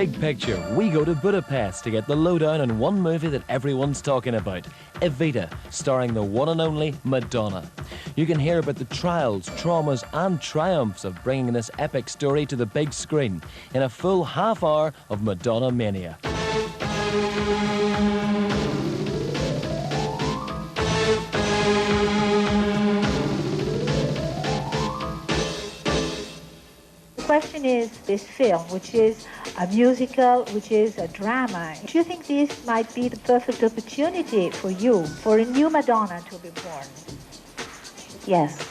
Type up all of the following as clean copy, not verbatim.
Big Picture, we go to Budapest to get the lowdown on one movie that everyone's talking about, Evita, starring the one and only Madonna. You can hear about the trials, traumas and triumphs of bringing this epic story to the big screen in a full half hour of Madonna mania. The question is this film, which is a musical, which is a drama. Do you think this might be the perfect opportunity for you, for a new Madonna to be born? Yes.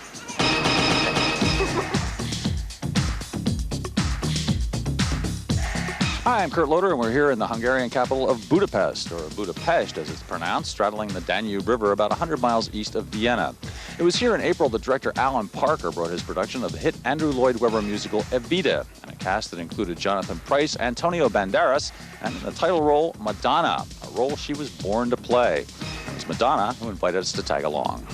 Hi, I'm Kurt Loder, and we're here in the Hungarian capital of Budapest, or Budapest as it's pronounced, straddling the Danube River about 100 miles east of Vienna. It was here in April that director Alan Parker brought his production of the hit Andrew Lloyd Webber musical Evita, and a cast that included Jonathan Pryce, Antonio Banderas, and in the title role, Madonna, a role she was born to play. It was Madonna who invited us to tag along.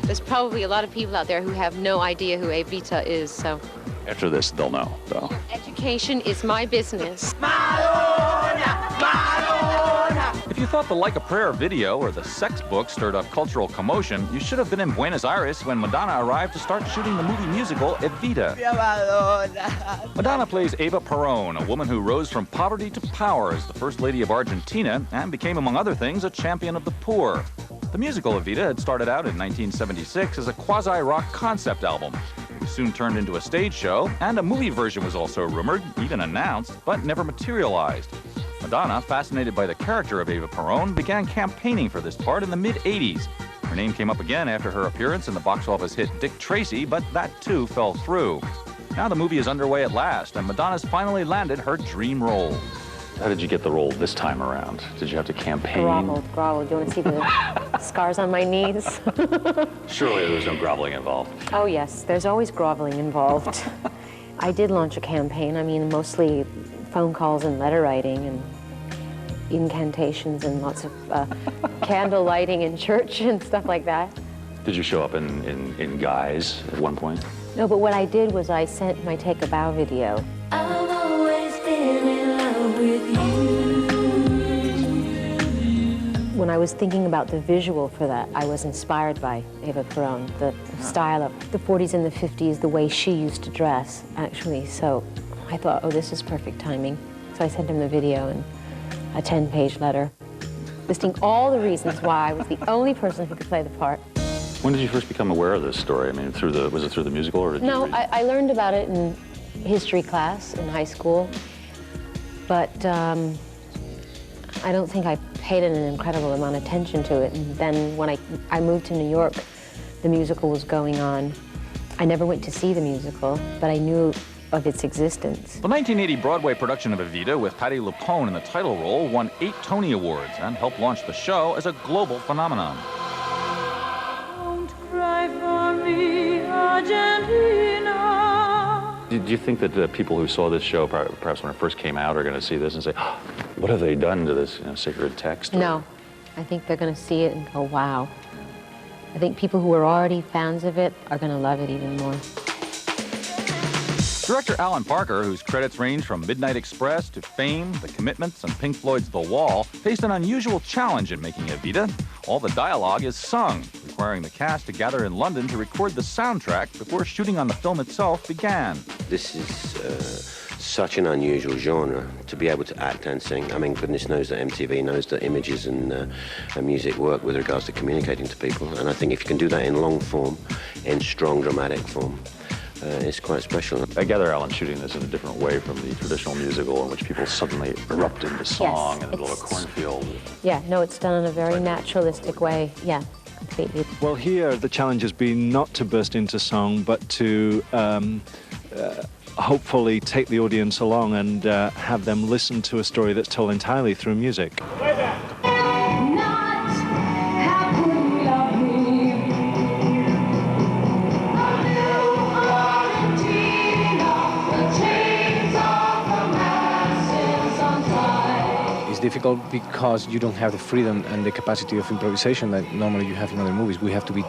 There's probably a lot of people out there who have no idea who Evita is, so... After this, they'll know, though. Education is my business. Madonna! Madonna! If you thought the Like a Prayer video or the sex book stirred up cultural commotion, you should have been in Buenos Aires when Madonna arrived to start shooting the movie musical Evita. Madonna plays Eva Perón, a woman who rose from poverty to power as the First Lady of Argentina and became, among other things, a champion of the poor. The musical Evita had started out in 1976 as a quasi-rock concept album. It was soon turned into a stage show, and a movie version was also rumored, even announced, but never materialized. Madonna, fascinated by the character of Eva Perón, began campaigning for this part in the mid-'80s. Her name came up again after her appearance in the box office hit Dick Tracy, but that too fell through. Now the movie is underway at last, and Madonna's finally landed her dream role. How did you get the role this time around? Did you have to campaign? Groveled. Do you want to see the scars on my knees? Surely there was no groveling involved. Oh, yes. There's always groveling involved. I did launch a campaign. I mean, mostly phone calls and letter writing and incantations and lots of candle lighting in church and stuff like that. Did you show up in guise at one point? No, but what I did was I sent my Take a Bow video. I've always been in love with you. When I was thinking about the visual for that, I was inspired by Eva Perón, the style of the 40s and the 50s, the way she used to dress, actually. So I thought, oh, this is perfect timing. So I sent him the video and a 10-page letter listing all the reasons why I was the only person who could play the part. When did you first become aware of this story? I mean, was it through the musical, or did you No, read? I learned about it in history class in high school, but I don't think I paid an incredible amount of attention to it. And then when I moved to New York, the musical was going on. I never went to see the musical, but I knew of its existence. The 1980 Broadway production of Evita, with Patti LuPone in the title role, won 8 Tony Awards and helped launch the show as a global phenomenon. Don't cry for me, Argentina. Do you think that the people who saw this show, perhaps when it first came out, are going to see this and say, oh, what have they done to this sacred text? Or... No, I think they're going to see it and go, wow. I think people who are already fans of it are going to love it even more. Director Alan Parker, whose credits range from Midnight Express to Fame, The Commitments, and Pink Floyd's The Wall, faced an unusual challenge in making Evita. All the dialogue is sung, requiring the cast to gather in London to record the soundtrack before shooting on the film itself began. This is such an unusual genre, to be able to act and sing. I mean, goodness knows that MTV knows that images and music work with regards to communicating to people. And I think if you can do that in long form, in strong dramatic form, it's quite special. I gather Alan's shooting this in a different way from the traditional musical in which people suddenly erupt into song in the middle of a cornfield. Yeah, no, it's done in a very naturalistic way. Yeah, completely. Well, here the challenge has been not to burst into song, but to hopefully take the audience along and have them listen to a story that's told entirely through music. Difficult because you don't have the freedom and the capacity of improvisation that normally you have in other movies. We have to be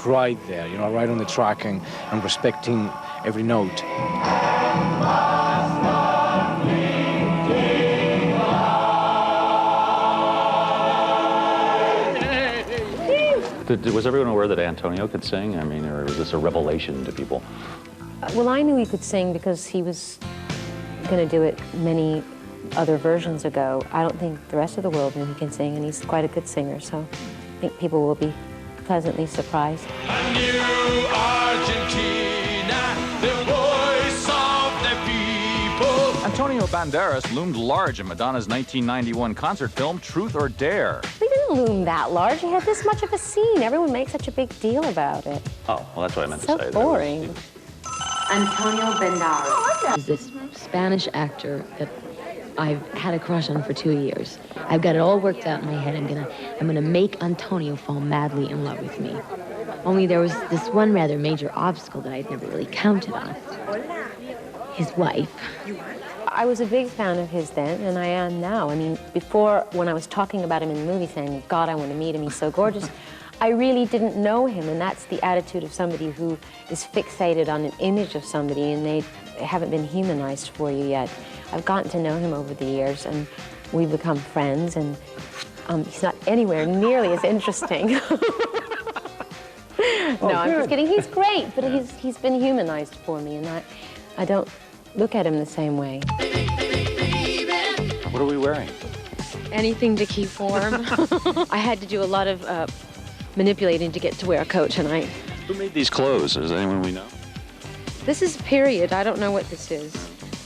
right there, right on the track and respecting every note. Was everyone aware that Antonio could sing? I mean, or was this a revelation to people? Well, I knew he could sing because he was going to do it many other versions ago. I don't think the rest of the world knew he can sing, and he's quite a good singer, so I think people will be pleasantly surprised. A new Argentina, the voice of the people. Antonio Banderas loomed large in Madonna's 1991 concert film, Truth or Dare. We didn't loom that large. He had this much of a scene. Everyone makes such a big deal about it. Oh, well, that's what I meant to say. So boring. Antonio Banderas is this Spanish actor that I've had a crush on for 2 years. I've got it all worked out in my head. I'm gonna make Antonio fall madly in love with me. Only there was this one rather major obstacle that I'd never really counted on. His wife. I was a big fan of his then, and I am now. I mean, before, when I was talking about him in the movie, saying, God, I want to meet him, he's so gorgeous, I really didn't know him, and that's the attitude of somebody who is fixated on an image of somebody, and they haven't been humanized for you yet. I've gotten to know him over the years, and we've become friends, and he's not anywhere nearly as interesting. No, I'm just kidding. He's great, but he's been humanized for me, and I don't look at him the same way. What are we wearing? Anything to keep warm. I had to do a lot of manipulating to get to wear a coat tonight. Who made these clothes? Is there anyone we know? This is period. I don't know what this is.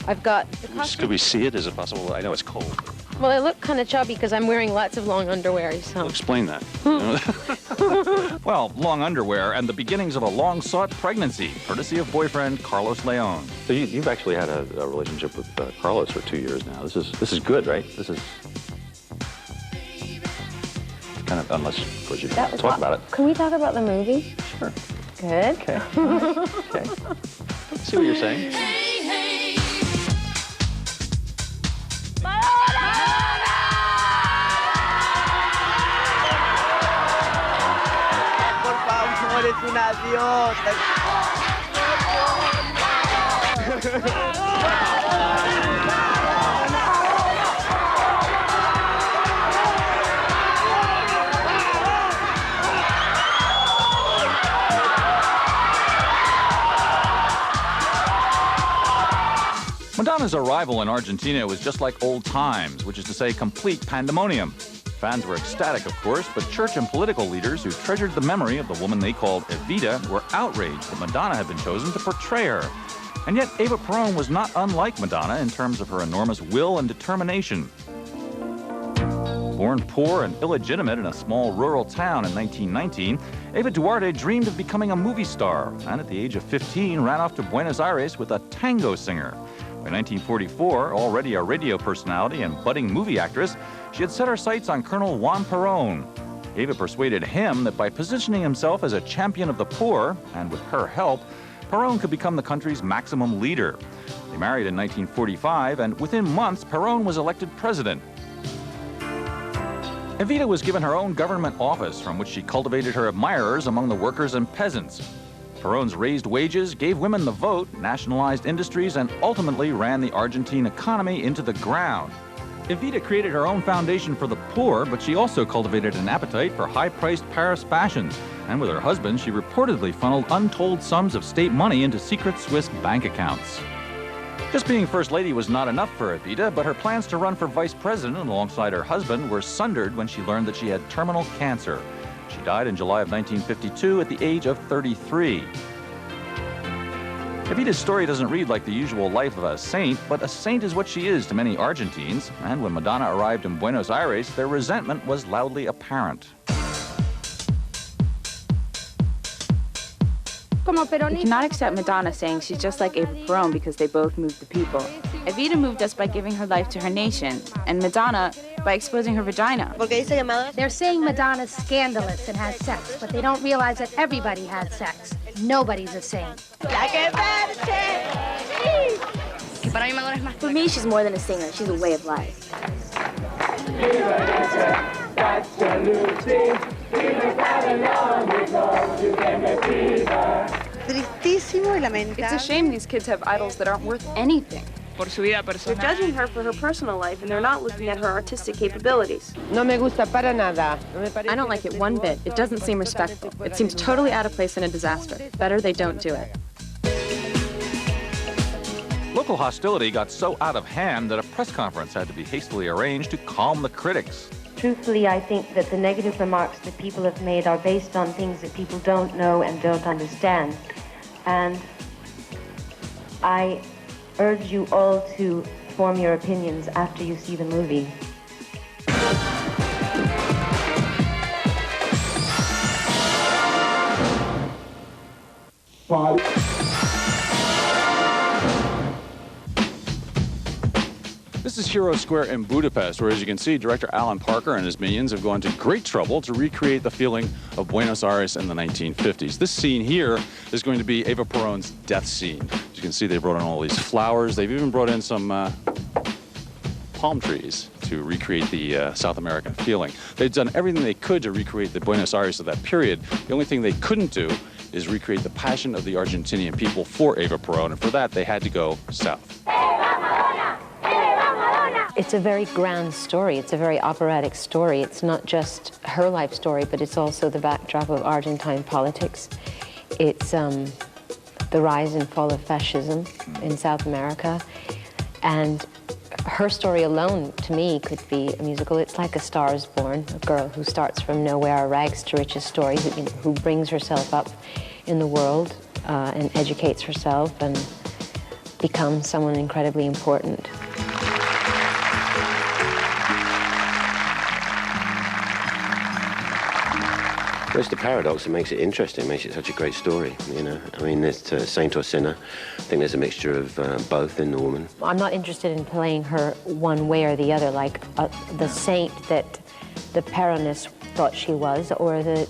I've got the Could we see it? Is it possible? I know it's cold. Well, I look kind of chubby because I'm wearing lots of long underwear, so. Well, explain that. Well, long underwear and the beginnings of a long-sought pregnancy, courtesy of boyfriend Carlos Leon. So you've actually had a relationship with Carlos for 2 years now. This is good, right? This is kind of, unless, of course, you can talk about it. Can we talk about the movie? Sure. Good. Okay. Okay. Let's see what you're saying. Es una diosa. Madonna's arrival in Argentina was just like old times, which is to say complete pandemonium. Fans were ecstatic, of course, but church and political leaders who treasured the memory of the woman they called Evita were outraged that Madonna had been chosen to portray her. And yet, Eva Perón was not unlike Madonna in terms of her enormous will and determination. Born poor and illegitimate in a small rural town in 1919, Eva Duarte dreamed of becoming a movie star, and at the age of 15 ran off to Buenos Aires with a tango singer. By 1944, already a radio personality and budding movie actress, she had set her sights on Colonel Juan Perón. Eva persuaded him that by positioning himself as a champion of the poor, and with her help, Perón could become the country's maximum leader. They married in 1945, and within months, Perón was elected president. Evita was given her own government office, from which she cultivated her admirers among the workers and peasants. Perón's raised wages gave women the vote, nationalized industries, and ultimately ran the Argentine economy into the ground. Evita created her own foundation for the poor, but she also cultivated an appetite for high-priced Paris fashions. And with her husband, she reportedly funneled untold sums of state money into secret Swiss bank accounts. Just being First Lady was not enough for Evita, but her plans to run for Vice President alongside her husband were sundered when she learned that she had terminal cancer. She died in July of 1952 at the age of 33. Evita's story doesn't read like the usual life of a saint, but a saint is what she is to many Argentines, and when Madonna arrived in Buenos Aires, their resentment was loudly apparent. We cannot accept Madonna saying she's just like Eva Perón because they both moved the people. Evita moved us by giving her life to her nation, and Madonna by exposing her vagina. They're saying Madonna's scandalous and has sex, but they don't realize that everybody has sex. Nobody's a saint. For me, she's more than a singer. She's a way of life. It's a shame these kids have idols that aren't worth anything. por su vida personal. They're judging her for her personal life, and they're not looking at her artistic capabilities. No me gusta para nada. I don't like it one bit. It doesn't seem respectful. It seems totally out of place in a disaster. Better they don't do it. Local hostility got so out of hand that a press conference had to be hastily arranged to calm the critics. Truthfully, I think that the negative remarks that people have made are based on things that people don't know and don't understand. And I urge you all to form your opinions after you see the movie. This is Hero Square in Budapest, where, as you can see, director Alan Parker and his minions have gone to great trouble to recreate the feeling of Buenos Aires in the 1950s. This scene here is going to be Eva Perón's death scene. As you can see, they brought in all these flowers. They've even brought in some palm trees to recreate the South American feeling. They've done everything they could to recreate the Buenos Aires of that period. The only thing they couldn't do is recreate the passion of the Argentinian people for Eva Perón, and for that, they had to go south. It's a very grand story. It's a very operatic story. It's not just her life story, but it's also the backdrop of Argentine politics. It's the rise and fall of fascism in South America. And her story alone, to me, could be a musical. It's like A Star is Born, a girl who starts from nowhere, a rags to riches story, who brings herself up in the world and educates herself and becomes someone incredibly important. Well, it's the paradox that makes it interesting, makes it such a great story, you know. I mean, it's saint or sinner. I think there's a mixture of both in the woman. I'm not interested in playing her one way or the other, like the saint that the Peronists thought she was, or the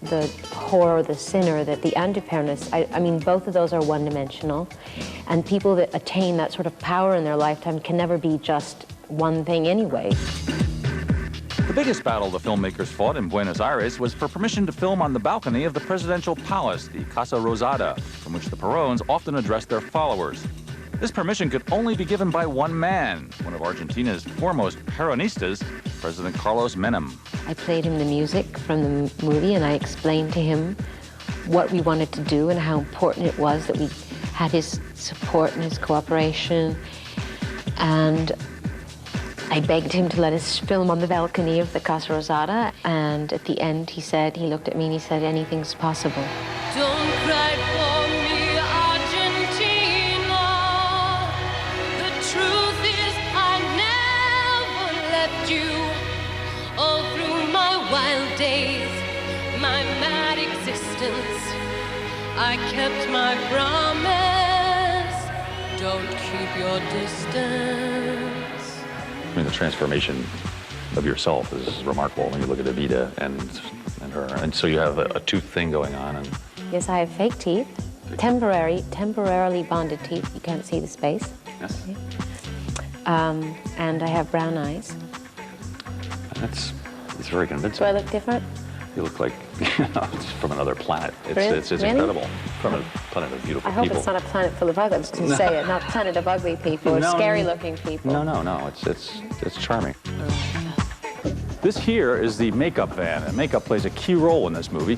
whore, the sinner that the anti-Peronists. I mean, both of those are one-dimensional, and people that attain that sort of power in their lifetime can never be just one thing anyway. The biggest battle the filmmakers fought in Buenos Aires was for permission to film on the balcony of the presidential palace, the Casa Rosada, from which the Peróns often addressed their followers. This permission could only be given by one man, one of Argentina's foremost Peronistas, President Carlos Menem. I played him the music from the movie, and I explained to him what we wanted to do and how important it was that we had his support and his cooperation. And I begged him to let us film on the balcony of the Casa Rosada, and at the end he looked at me and he said, anything's possible. Don't cry for me, Argentina. The truth is I never left you. All through my wild days, my mad existence, I kept my promise. Don't keep your distance. I mean, the transformation of yourself is remarkable when you look at Evita and her. And so you have a tooth thing going on. And yes, I have fake teeth, temporarily bonded teeth. You can't see the space. yes, And I have brown eyes. it's very convincing. Do I look different? You look like it's from another planet. It's Really? incredible. From a planet of beautiful I hope people. it's not a planet full of ugly, to say it, not a planet of ugly people or scary-looking people. No. It's charming. This here is the makeup van, and makeup plays a key role in this movie.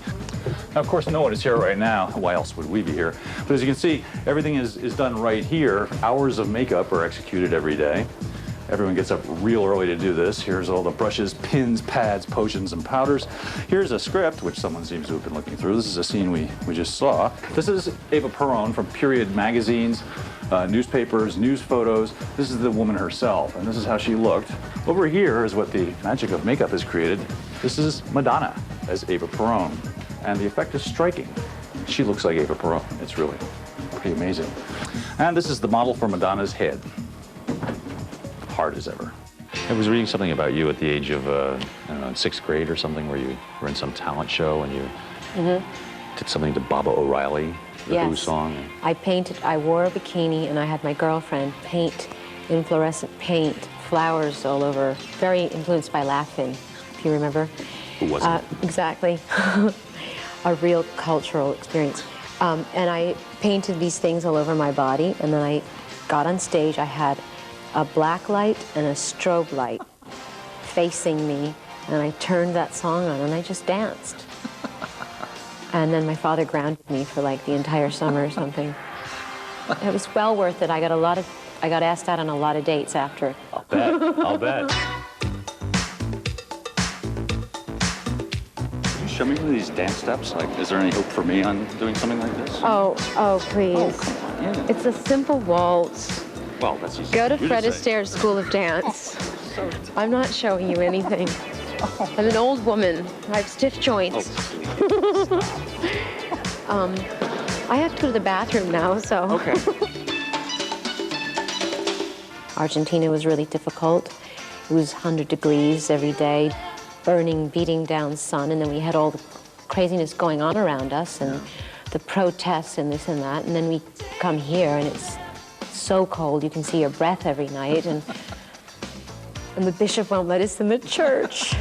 Now, of course, no one is here right now. Why else would we be here? But as you can see, everything is done right here. Hours of makeup are executed every day. Everyone gets up real early to do this. Here's all the brushes, pins, pads, potions, and powders. Here's a script, which someone seems to have been looking through. This is a scene we just saw. This is Eva Perón from period magazines, newspapers, news photos. This is the woman herself, and this is how she looked. Over here is what the magic of makeup has created. This is Madonna as Eva Perón, and the effect is striking. She looks like Eva Perón. It's really pretty amazing. And this is the model for Madonna's head. Hard as ever. I was reading something about you at the age of, I don't know, in 6th grade or something, where you were in some talent show and you did something to Baba O'Reilly, the Who song. I wore a bikini and I had my girlfriend paint in fluorescent paint flowers all over, very influenced by Laugh-In, if you remember. Who wasn't? Exactly. A real cultural experience. And I painted these things all over my body, and then I got on stage, I had a black light and a strobe light facing me, and I turned that song on and I just danced. And then my father grounded me for like the entire summer or something. It was well worth it. I got asked out on a lot of dates after. I'll bet. I'll bet. Can you show me one of these dance steps? Like, is there any hope for me on doing something like this? Oh, please. Oh, come on. Yeah. It's a simple waltz. Well, that's easy. Go to Fred Astaire's School of Dance. I'm not showing you anything. I'm an old woman. I have stiff joints. I have to go to the bathroom now, so. Okay. Argentina was really difficult. It was 100 degrees every day, burning, beating down sun, and then we had all the craziness going on around us and the protests and this and that, and then we come here and it's so cold you can see your breath every night, and the bishop won't let us in the church.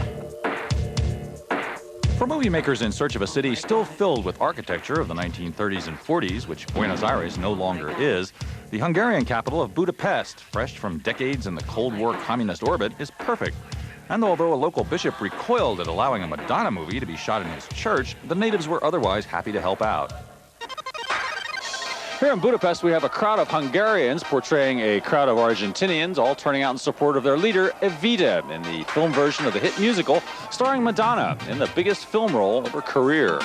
For movie makers in search of a city still filled with architecture of the 1930s and 40s, which Buenos Aires no longer is, the Hungarian capital of Budapest, fresh from decades in the Cold War communist orbit, is perfect. And although a local bishop recoiled at allowing a Madonna movie to be shot in his church, the natives were otherwise happy to help out. Here in Budapest, we have a crowd of Hungarians portraying a crowd of Argentinians, all turning out in support of their leader, Evita, in the film version of the hit musical, starring Madonna in the biggest film role of her career.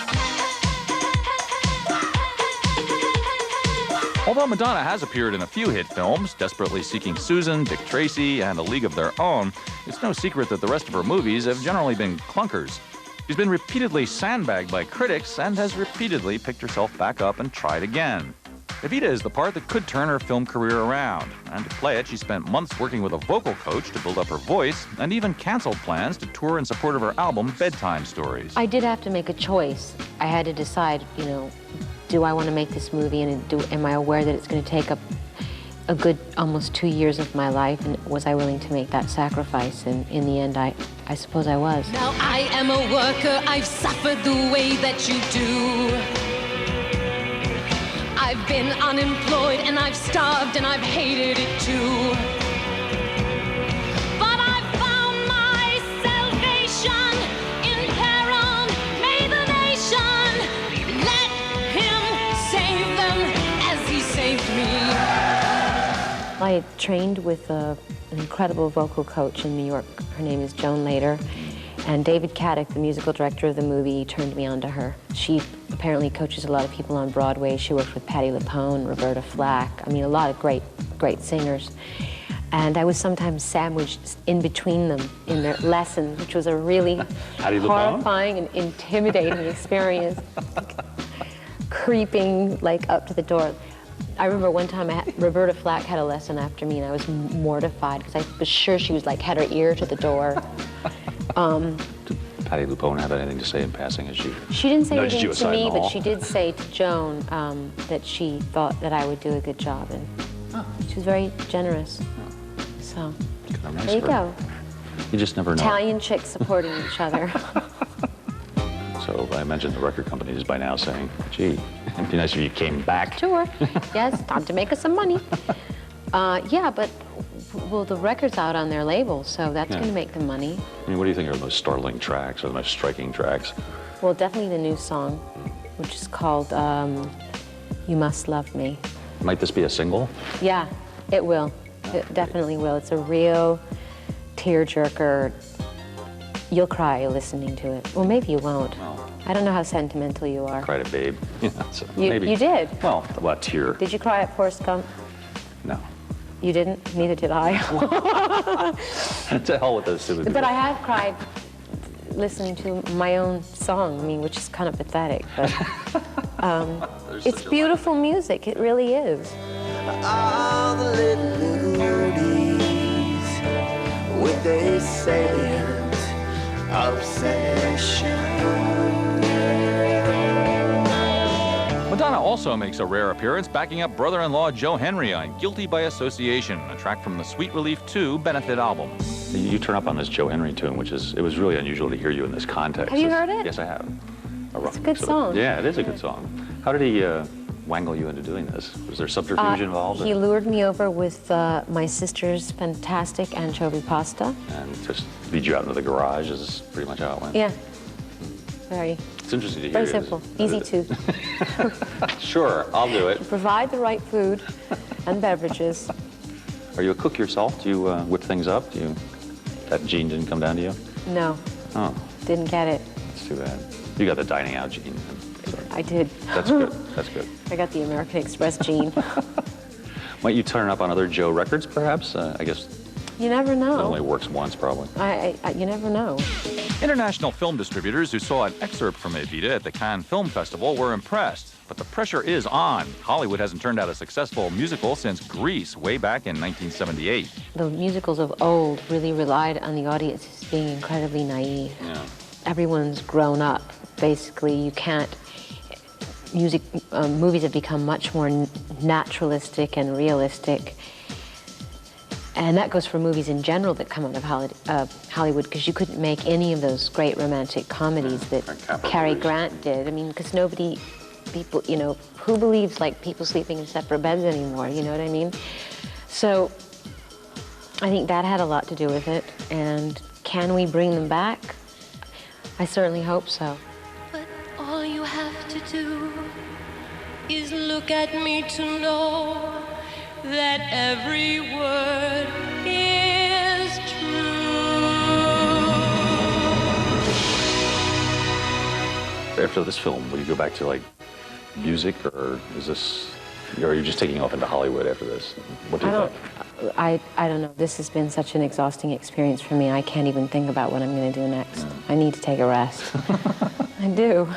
Although Madonna has appeared in a few hit films, Desperately Seeking Susan, Dick Tracy, and A League of Their Own, it's no secret that the rest of her movies have generally been clunkers. She's been repeatedly sandbagged by critics and has repeatedly picked herself back up and tried again. Evita is the part that could turn her film career around, and to play it, she spent months working with a vocal coach to build up her voice, and even canceled plans to tour in support of her album, Bedtime Stories. I did have to make a choice. I had to decide, you know, do I want to make this movie, and am I aware that it's going to take up a good almost 2 years of my life, and was I willing to make that sacrifice? And in the end, I suppose I was. Now I am a worker, I've suffered the way that you do. I've been unemployed and I've starved and I've hated it too. But I've found my salvation in Peron, may the nation let him save them as he saved me. I trained with an incredible vocal coach in New York. Her name is Joan Lader. And David Caddick, the musical director of the movie, turned me on to her. She apparently coaches a lot of people on Broadway. She worked with Patti LuPone, Roberta Flack. I mean, a lot of great singers. And I was sometimes sandwiched in between them in their lessons, which was a really horrifying and intimidating experience. Creeping like up to the door. I remember one time Roberta Flack had a lesson after me, and I was mortified because I was sure she was like had her ear to the door. Did Patti LuPone have anything to say in passing? She didn't say anything to me, but she did say to Joan that she thought that I would do a good job, and she was very generous. So there you go. You just never know. Italian chicks supporting each other. So I imagine the record companies by now saying, gee, it'd be nice if you came back. Sure. Yes, time to make us some money. Yeah, but well, the record's out on their label, so that's going to make them money. I mean, what do you think are the most startling tracks or the most striking tracks? Well, definitely the new song, which is called You Must Love Me. Might this be a single? Yeah, it will. It definitely will. It's a real tearjerker. You'll cry listening to it. Well, maybe you won't. Oh. I don't know how sentimental you are. Cried a babe. So maybe. You did? Well, a tear. Did you cry at Forrest Gump? No. You didn't? Neither did I. To hell with those two. But I have cried listening to my own song, I mean, which is kind of pathetic, but it's beautiful music. It really is. All the little birdies with their salient obsession. Madonna also makes a rare appearance backing up brother-in-law Joe Henry on Guilty by Association, a track from the Sweet Relief 2 benefit album. You turn up on this Joe Henry tune, it was really unusual to hear you in this context. Have you heard it? Yes, I have. It's a good song. Yeah, it is a good song. How did he wangle you into doing this? Was there subterfuge involved? He lured me over with my sister's fantastic anchovy pasta. And just lead you out into the garage is pretty much how it went? Yeah. Very. It's interesting to hear. Very simple. Easy too. Sure, I'll do it. Provide the right food and beverages. Are you a cook yourself? Do you whip things up? That gene didn't come down to you? No. Oh. Didn't get it. It's too bad. You got the dining out gene. So I did. That's good. That's good. I got the American Express gene. Might you turn up on other Joe records, perhaps? I guess You never know. it only works once, probably. You never know. International film distributors who saw an excerpt from Evita at the Cannes Film Festival were impressed. But the pressure is on. Hollywood hasn't turned out a successful musical since Grease, way back in 1978. The musicals of old really relied on the audiences being incredibly naive. Yeah. Everyone's grown up. Basically, you can't... Movies have become much more naturalistic and realistic. And that goes for movies in general that come out of Hollywood, because you couldn't make any of those great romantic comedies that Cary Grant did. I mean, because people, you know, who believes like people sleeping in separate beds anymore, you know what I mean? So I think that had a lot to do with it. And can we bring them back? I certainly hope so. But all you have to do is look at me to know that every word is true. After this film, will you go back to like music, or are you just taking off into Hollywood after this? What do you think? I don't know. This has been such an exhausting experience for me. I can't even think about what I'm going to do next. I need to take a rest. I do.